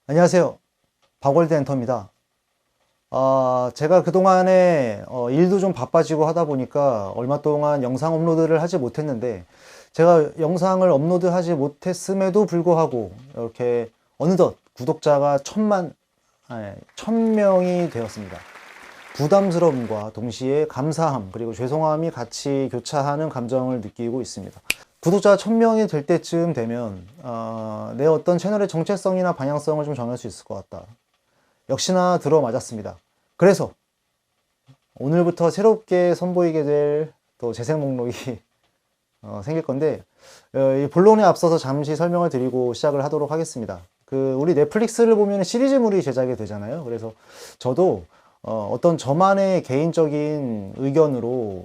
안녕하세요. 박월드 엔터입니다. 제가 그동안에 일도 좀 바빠지고 하다 보니까 얼마 동안 영상 업로드를 하지 못했는데, 제가 영상을 업로드하지 못했음에도 불구하고 이렇게 어느덧 구독자가 1000명이 되었습니다. 부담스러움과 동시에 감사함 그리고 죄송함이 같이 교차하는 감정을 느끼고 있습니다. 구독자가 1000명이 될 때쯤 되면 내 어떤 채널의 정체성이나 방향성을 좀 정할 수 있을 것 같다. 역시나 들어맞았습니다. 그래서 오늘부터 새롭게 선보이게 될 또 재생 목록이 생길 건데, 이 본론에 앞서서 잠시 설명을 드리고 시작을 하도록 하겠습니다. 우리 넷플릭스를 보면 시리즈물이 제작이 되잖아요. 그래서 저도 어떤 저만의 개인적인 의견으로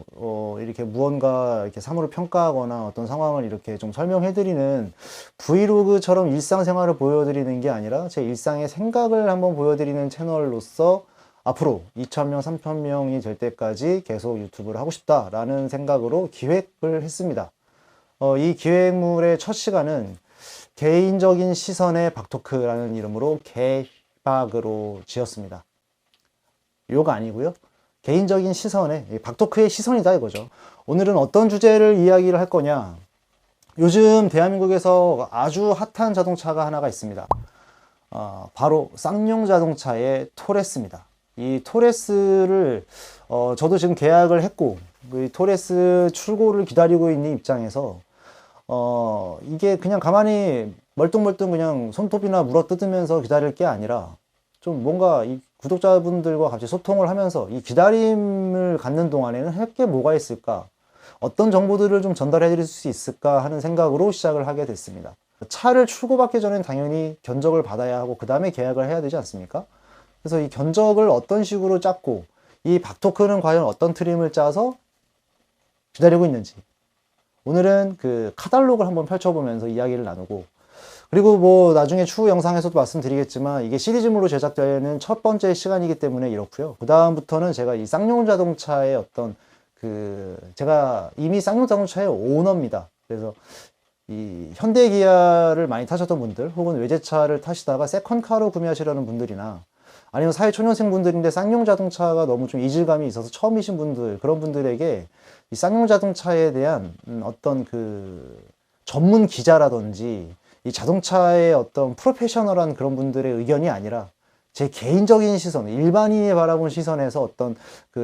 이렇게 무언가 이렇게 사물을 평가하거나 어떤 상황을 이렇게 좀 설명해드리는 브이로그처럼 일상생활을 보여드리는 게 아니라 제 일상의 생각을 한번 보여드리는 채널로서 앞으로 2000명, 3000명이 될 때까지 계속 유튜브를 하고 싶다라는 생각으로 기획을 했습니다. 이 기획물의 첫 시간은 개인적인 시선의 박토크라는 이름으로 개박으로 지었습니다. 욕 아니고요. 개인적인 시선에 박토크의 시선이다 이거죠. 오늘은 어떤 주제를 이야기를 할 거냐. 요즘 대한민국에서 아주 핫한 자동차가 하나가 있습니다. 바로 쌍용 자동차의 토레스입니다. 이 토레스를 저도 지금 계약을 했고, 이 토레스 출고를 기다리고 있는 입장에서 이게 그냥 가만히 멀뚱멀뚱 그냥 손톱이나 물어뜯으면서 기다릴 게 아니라 좀 뭔가 이 구독자분들과 같이 소통을 하면서 이 기다림을 갖는 동안에는 할 게 뭐가 있을까? 어떤 정보들을 좀 전달해 드릴 수 있을까 하는 생각으로 시작을 하게 됐습니다. 차를 출고받기 전엔 당연히 견적을 받아야 하고 그 다음에 계약을 해야 되지 않습니까? 그래서 이 견적을 어떤 식으로 짰고 이 박토크는 과연 어떤 트림을 짜서 기다리고 있는지, 오늘은 그 카탈로그를 한번 펼쳐보면서 이야기를 나누고, 그리고 뭐 나중에 추후 영상에서도 말씀드리겠지만 이게 시리즈물로 제작되는 첫 번째 시간이기 때문에 이렇고요. 그 다음부터는 제가 이 쌍용 자동차의 어떤 제가 이미 쌍용 자동차의 오너입니다. 그래서 이 현대 기아를 많이 타셨던 분들, 혹은 외제차를 타시다가 세컨카로 구매하시려는 분들이나 아니면 사회초년생 분들인데 쌍용 자동차가 너무 좀 이질감이 있어서 처음이신 분들, 그런 분들에게 이 쌍용 자동차에 대한 어떤 전문 기자라든지 이 자동차의 어떤 프로페셔널한 그런 분들의 의견이 아니라 제 개인적인 시선, 일반인이 바라본 시선에서 어떤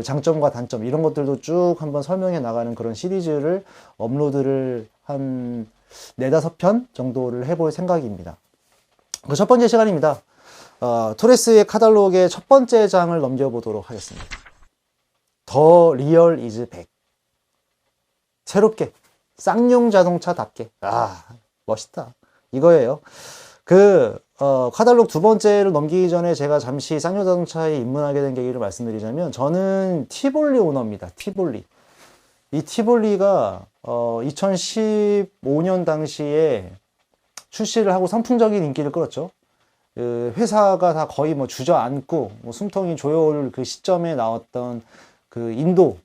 장점과 단점 이런 것들도 쭉 한번 설명해 나가는 그런 시리즈를 업로드를 한 4-5편 정도를 해볼 생각입니다. 첫 번째 시간입니다. 토레스의 카탈로그의 첫 번째 장을 넘겨보도록 하겠습니다. 더 리얼 이즈 백. 새롭게 쌍용 자동차답게. 멋있다 이거예요. 카탈로그 두 번째를 넘기기 전에 제가 잠시 쌍용 자동차에 입문하게 된 계기를 말씀드리자면, 저는 티볼리 오너입니다. 티볼리. 이 티볼리가 2015년 당시에 출시를 하고 선풍적인 인기를 끌었죠. 회사가 다 거의 뭐 주저앉고 숨통이 조여올 그 시점에 나왔던 인도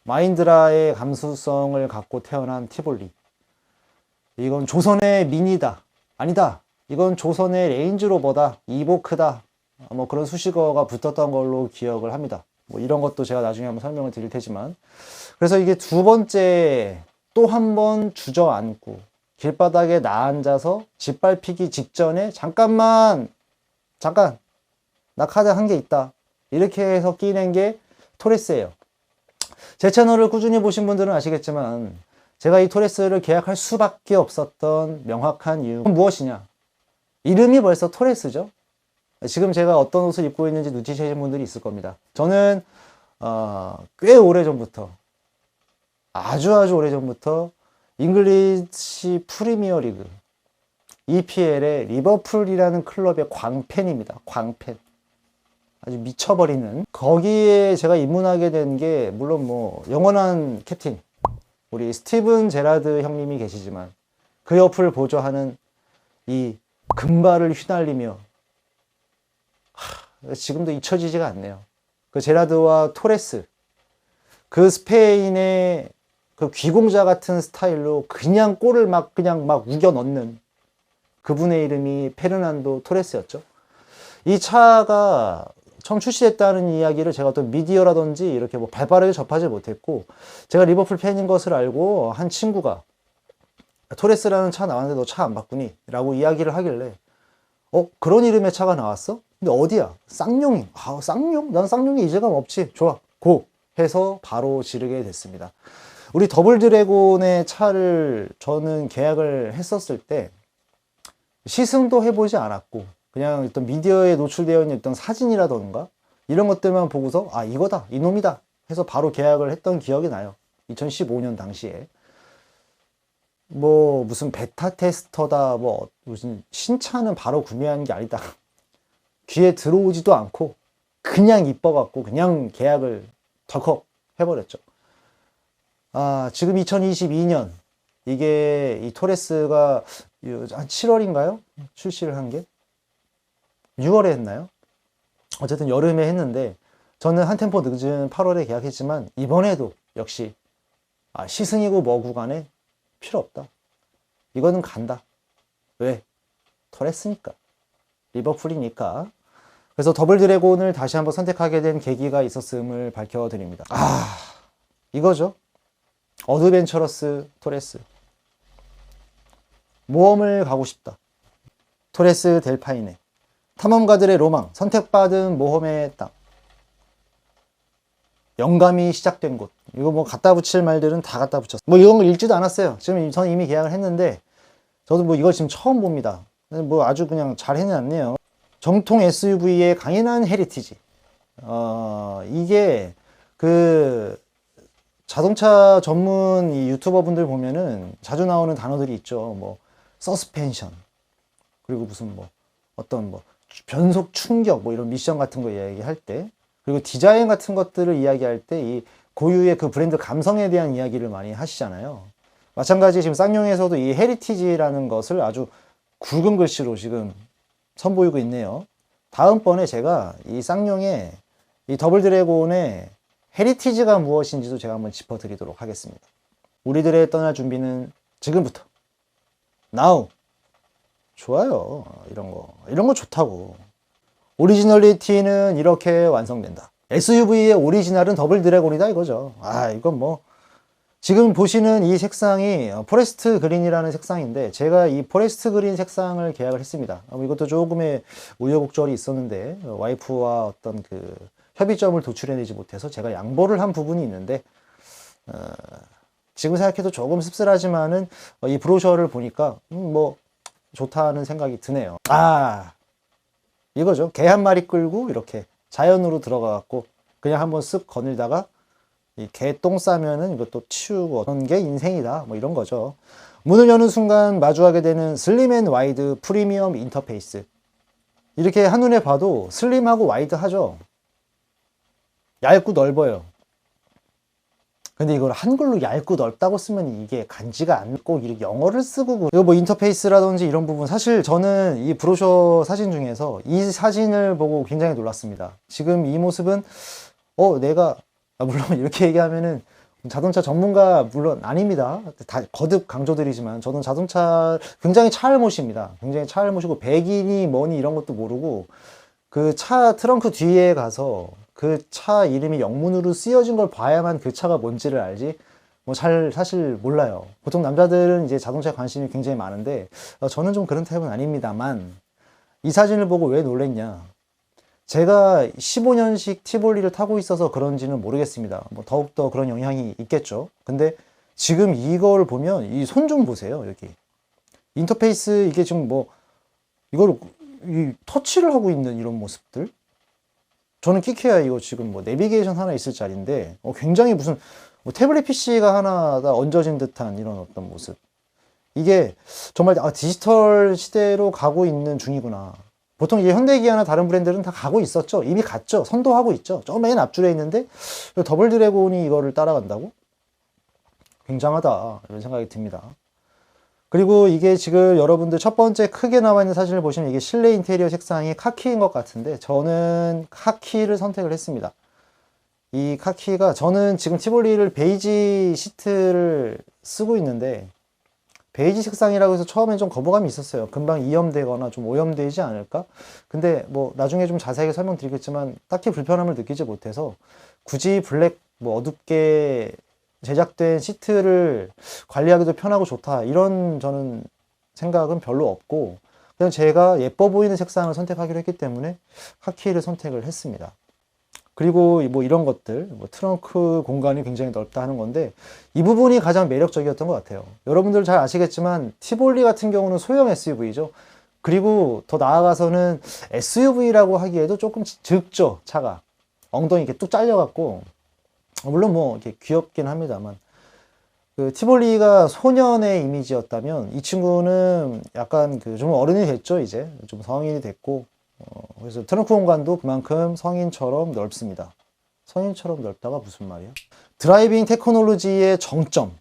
마인드라의 감수성을 갖고 태어난 티볼리. 이건 조선의 미니다. 아니다. 이건 조선의 레인지로버다. 이보크다. 뭐 그런 수식어가 붙었던 걸로 기억을 합니다. 뭐 이런 것도 제가 나중에 한번 설명을 드릴 테지만. 그래서 이게 두 번째 또 한 번 주저앉고 길바닥에 나앉아서 짓밟히기 직전에 잠깐 나 카드 한 개 있다 이렇게 해서 끼낸 게 토레스예요. 제 채널을 꾸준히 보신 분들은 아시겠지만 제가 이 토레스를 계약할 수밖에 없었던 명확한 이유는 무엇이냐? 이름이 벌써 토레스죠. 지금 제가 어떤 옷을 입고 있는지 눈치채신 분들이 있을 겁니다. 저는 꽤 오래전부터, 아주 오래전부터 잉글리시 프리미어 리그 EPL의 리버풀이라는 클럽의 광팬입니다. 광팬. 아주 미쳐버리는. 거기에 제가 입문하게 된 게 물론 뭐 영원한 캡틴 우리 스티븐 제라드 형님이 계시지만, 그 옆을 보조하는 이 금발을 휘날리며 지금도 잊혀지지가 않네요. 제라드와 토레스, 스페인의 귀공자 같은 스타일로 그냥 골을 그냥 막 우겨 넣는 그분의 이름이 페르난도 토레스였죠. 이 차가 처음 출시했다는 이야기를 제가 또 미디어라든지 이렇게 뭐 발빠르게 접하지 못했고, 제가 리버풀 팬인 것을 알고 한 친구가 토레스라는 차 나왔는데 너 차 안 바꾸니? 라고 이야기를 하길래, 그런 이름의 차가 나왔어? 근데 어디야? 쌍용이. 아, 쌍용? 난 쌍용이 이제감 없지. 좋아. 고! 해서 바로 지르게 됐습니다. 우리 더블 드래곤의 차를 저는 계약을 했었을 때 시승도 해보지 않았고, 그냥 어떤 미디어에 노출되어 있는 어떤 사진이라던가 이런 것들만 보고서 아, 이거다, 이놈이다 해서 바로 계약을 했던 기억이 나요. 2015년 당시에. 뭐 무슨 베타 테스터다, 뭐 무슨 신차는 바로 구매한 게 아니다. 귀에 들어오지도 않고 그냥 이뻐갖고 그냥 계약을 덜컥 해버렸죠. 아, 지금 2022년 이게 이 토레스가 한 7월인가요? 출시를 한 게? 6월에 했나요? 어쨌든 여름에 했는데 저는 한 템포 늦은 8월에 계약했지만 이번에도 역시 시승이고 뭐고 간에 필요 없다. 이거는 간다. 왜? 토레스니까. 리버풀이니까. 그래서 더블 드래곤을 다시 한번 선택하게 된 계기가 있었음을 밝혀드립니다. 이거죠. 어드벤처러스 토레스. 모험을 가고 싶다. 토레스 델파이네. 탐험가들의 로망, 선택받은 모험의 땅. 영감이 시작된 곳. 이거 뭐 갖다 붙일 말들은 다 갖다 붙였어요. 뭐 이런 걸 읽지도 않았어요. 지금 저는 이미 계약을 했는데 저도 뭐 이걸 지금 처음 봅니다. 뭐 아주 그냥 잘 해놨네요. 정통 SUV의 강인한 헤리티지. 이게 그 자동차 전문 이 유튜버 분들 보면은 자주 나오는 단어들이 있죠. 뭐 서스펜션, 그리고 무슨 뭐 어떤 뭐 변속 충격, 뭐 이런 미션 같은 거 이야기할 때, 그리고 디자인 같은 것들을 이야기할 때 이 고유의 그 브랜드 감성에 대한 이야기를 많이 하시잖아요. 마찬가지 지금 쌍용에서도 이 헤리티지라는 것을 아주 굵은 글씨로 지금 선보이고 있네요. 다음번에 제가 이 쌍용의 이 더블 드래곤의 헤리티지가 무엇인지도 제가 한번 짚어드리도록 하겠습니다. 우리들의 떠날 준비는 지금부터. Now. 좋아요. 이런 거 좋다고. 오리지널리티는 이렇게 완성된다. SUV의 오리지널은 더블 드래곤이다 이거죠. 이건 뭐 지금 보시는 이 색상이 포레스트 그린이라는 색상인데 제가 이 포레스트 그린 색상을 계약을 했습니다. 이것도 조금의 우여곡절이 있었는데 와이프와 어떤 그 협의점을 도출해내지 못해서 제가 양보를 한 부분이 있는데 지금 생각해도 조금 씁쓸하지만은 이 브로셔를 보니까 뭐 좋다는 생각이 드네요. 이거죠. 개 한 마리 끌고 이렇게 자연으로 들어가 갖고 그냥 한번 쓱 거닐다가 이 개 똥 싸면은 이것도 치우고 그런 게 인생이다. 뭐 이런 거죠. 문을 여는 순간 마주하게 되는 슬림 앤 와이드 프리미엄 인터페이스. 이렇게 한눈에 봐도 슬림하고 와이드하죠. 얇고 넓어요. 근데 이걸 한글로 얇고 넓다고 쓰면 이게 간지가 않고 이렇게 영어를 쓰고 이거 뭐 인터페이스라든지 이런 부분, 사실 저는 이 브로셔 사진 중에서 이 사진을 보고 굉장히 놀랐습니다. 지금 이 모습은 내가 물론 이렇게 얘기하면은 자동차 전문가 물론 아닙니다. 다 거듭 강조드리지만 저는 자동차 굉장히 차를 모십니다. 굉장히 차를 모시고 백인이 뭐니 이런 것도 모르고 그 차 트렁크 뒤에 가서 그 차 이름이 영문으로 쓰여진 걸 봐야만 그 차가 뭔지를 알지 뭐 잘 사실 몰라요. 보통 남자들은 이제 자동차에 관심이 굉장히 많은데 저는 좀 그런 타입은 아닙니다만, 이 사진을 보고 왜 놀랬냐, 제가 15년식 티볼리를 타고 있어서 그런지는 모르겠습니다. 뭐 더욱더 그런 영향이 있겠죠. 근데 지금 이걸 보면 이 손 좀 보세요. 여기 인터페이스 이게 지금 뭐 이걸 이 터치를 하고 있는 이런 모습들, 저는 끼케야 이거 지금 뭐 내비게이션 하나 있을 자리인데 굉장히 무슨 뭐 태블릿 PC가 하나 다 얹어진 듯한 이런 어떤 모습. 이게 정말 디지털 시대로 가고 있는 중이구나. 보통 이제 현대기아나 다른 브랜드는 다 가고 있었죠. 이미 갔죠. 선도하고 있죠. 저 맨 앞줄에 있는데 더블 드래곤이 이거를 따라간다고? 굉장하다 이런 생각이 듭니다. 그리고 이게 지금 여러분들 첫 번째 크게 나와 있는 사진을 보시면 이게 실내 인테리어 색상이 카키인 것 같은데 저는 카키를 선택을 했습니다. 이 카키가, 저는 지금 티볼리를 베이지 시트를 쓰고 있는데 베이지 색상이라고 해서 처음엔 좀 거부감이 있었어요. 금방 이염되거나 좀 오염되지 않을까? 근데 뭐 나중에 좀 자세하게 설명드리겠지만 딱히 불편함을 느끼지 못해서 굳이 블랙 뭐 어둡게 제작된 시트를 관리하기도 편하고 좋다, 이런 저는 생각은 별로 없고, 그냥 제가 예뻐 보이는 색상을 선택하기로 했기 때문에 카키를 선택을 했습니다. 그리고 뭐 이런 것들, 뭐 트렁크 공간이 굉장히 넓다 하는 건데, 이 부분이 가장 매력적이었던 것 같아요. 여러분들 잘 아시겠지만 티볼리 같은 경우는 소형 SUV죠. 그리고 더 나아가서는 SUV라고 하기에도 조금 적죠, 차가. 엉덩이 이렇게 뚝 잘려갖고, 물론 뭐 이렇게 귀엽긴 합니다만, 그 티볼리가 소년의 이미지였다면 이 친구는 약간 그 좀 어른이 됐죠. 이제 좀 성인이 됐고, 그래서 트렁크 공간도 그만큼 성인처럼 넓습니다. 성인처럼 넓다가 무슨 말이야? 드라이빙 테크놀로지의 정점,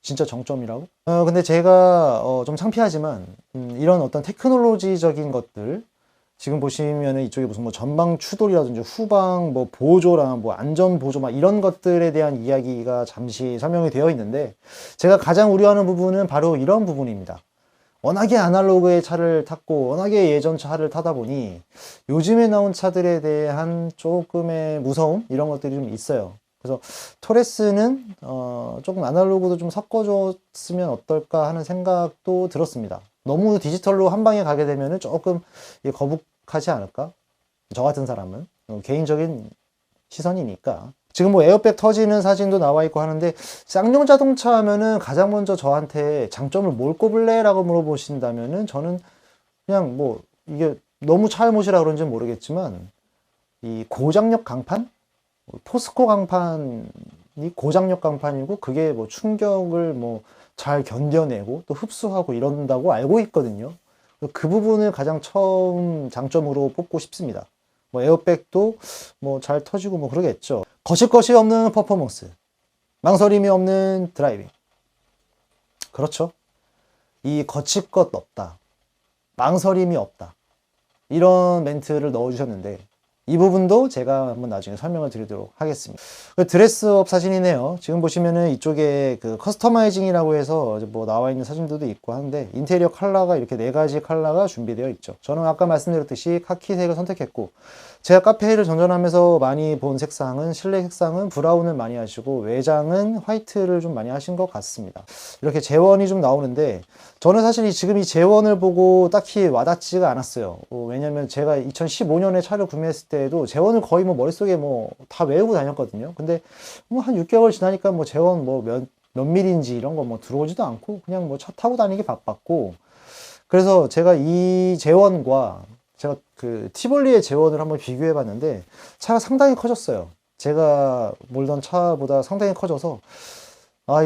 진짜 정점이라고? 근데 제가 좀 창피하지만 이런 어떤 테크놀로지적인 것들, 지금 보시면은 이쪽에 무슨 뭐 전방 추돌이라든지 후방 뭐 보조랑 뭐 안전 보조 막 이런 것들에 대한 이야기가 잠시 설명이 되어 있는데, 제가 가장 우려하는 부분은 바로 이런 부분입니다. 워낙에 아날로그의 차를 탔고 워낙에 예전 차를 타다 보니 요즘에 나온 차들에 대한 조금의 무서움, 이런 것들이 좀 있어요. 그래서 토레스는 조금 아날로그도 좀 섞어줬으면 어떨까 하는 생각도 들었습니다. 너무 디지털로 한 방에 가게 되면 조금 거북하지 않을까? 저 같은 사람은 개인적인 시선이니까. 지금 뭐 에어백 터지는 사진도 나와 있고 하는데, 쌍용 자동차 하면은 가장 먼저 저한테 장점을 뭘 꼽을래? 라고 물어보신다면은 저는 그냥 뭐 이게 너무 차일못이라 그런지는 모르겠지만 이 고장력 강판? 포스코 강판이 고장력 강판이고, 그게 뭐 충격을 뭐 잘 견뎌내고 또 흡수하고 이런다고 알고 있거든요. 그 부분을 가장 처음 장점으로 뽑고 싶습니다. 뭐 에어백도 뭐 잘 터지고 뭐 그러겠죠. 거칠 것이 없는 퍼포먼스, 망설임이 없는 드라이빙. 그렇죠. 이 거칠 것 없다, 망설임이 없다, 이런 멘트를 넣어주셨는데, 이 부분도 제가 한번 나중에 설명을 드리도록 하겠습니다. 드레스업 사진이네요. 지금 보시면은 이쪽에 그 커스터마이징이라고 해서 뭐 나와 있는 사진들도 있고 한데, 인테리어 컬러가 이렇게 4가지 컬러가 준비되어 있죠. 저는 아까 말씀드렸듯이 카키색을 선택했고, 제가 카페를 전전하면서 많이 본 색상은, 실내 색상은 브라운을 많이 하시고 외장은 화이트를 좀 많이 하신 것 같습니다. 이렇게 재원이 좀 나오는데, 저는 사실 지금 이 재원을 보고 딱히 와닿지가 않았어요. 왜냐면 제가 2015년에 차를 구매했을 때도 재원을 거의 뭐 머릿속에 뭐 다 외우고 다녔거든요. 근데 뭐 한 6개월 지나니까 뭐 재원 뭐 몇 밀인지 이런 거 뭐 들어오지도 않고, 그냥 뭐 차 타고 다니기 바빴고, 그래서 제가 이 재원과 제가 그 티볼리의 재원을 한번 비교해 봤는데, 차가 상당히 커졌어요. 제가 몰던 차보다 상당히 커져서,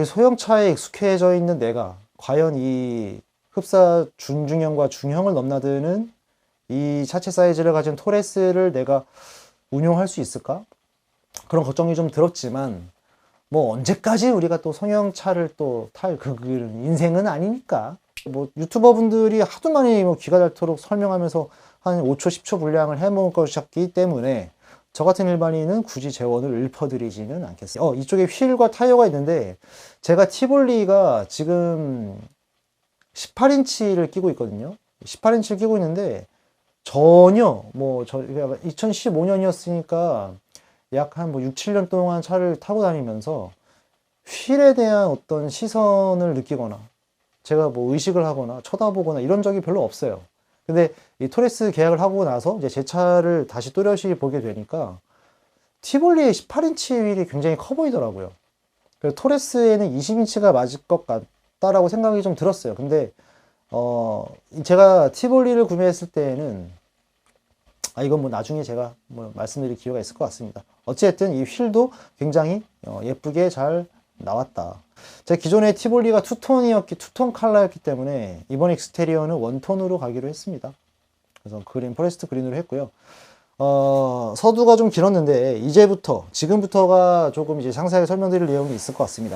이 소형차에 익숙해져 있는 내가 과연 이 흡사 준중형과 중형을 넘나드는 이 차체 사이즈를 가진 토레스를 내가 운용할 수 있을까? 그런 걱정이 좀 들었지만, 뭐 언제까지 우리가 또 성형차를 또 탈 그런 인생은 아니니까. 뭐 유튜버 분들이 하도 많이 뭐 귀가 닳도록 설명하면서 한 5초 10초 분량을 해먹을 것이었기 때문에 저 같은 일반인은 굳이 재원을 읊어드리지는 않겠어요. 이쪽에 휠과 타이어가 있는데, 제가 티볼리가 지금 18인치를 끼고 있거든요. 18인치를 끼고 있는데, 전혀 뭐 2015년이었으니까 약 한 뭐 6, 7년 동안 차를 타고 다니면서 휠에 대한 어떤 시선을 느끼거나 제가 뭐 의식을 하거나 쳐다보거나 이런 적이 별로 없어요. 근데 이 토레스 계약을 하고 나서 이제 제 차를 다시 또렷이 보게 되니까 티볼리의 18인치 휠이 굉장히 커 보이더라고요. 그래서 토레스에는 20인치가 맞을 것 같다라고 생각이 좀 들었어요. 근데 제가 티볼리를 구매했을 때에는 이건 뭐 나중에 제가 뭐 말씀드릴 기회가 있을 것 같습니다. 어쨌든 이 휠도 굉장히 예쁘게 잘 나왔다. 제가 기존에 티볼리가 투톤 컬러였기 때문에 이번 익스테리어는 원톤으로 가기로 했습니다. 그래서 포레스트 그린으로 했고요. 서두가 좀 길었는데 지금부터가 조금 이제 상세하게 설명드릴 내용이 있을 것 같습니다.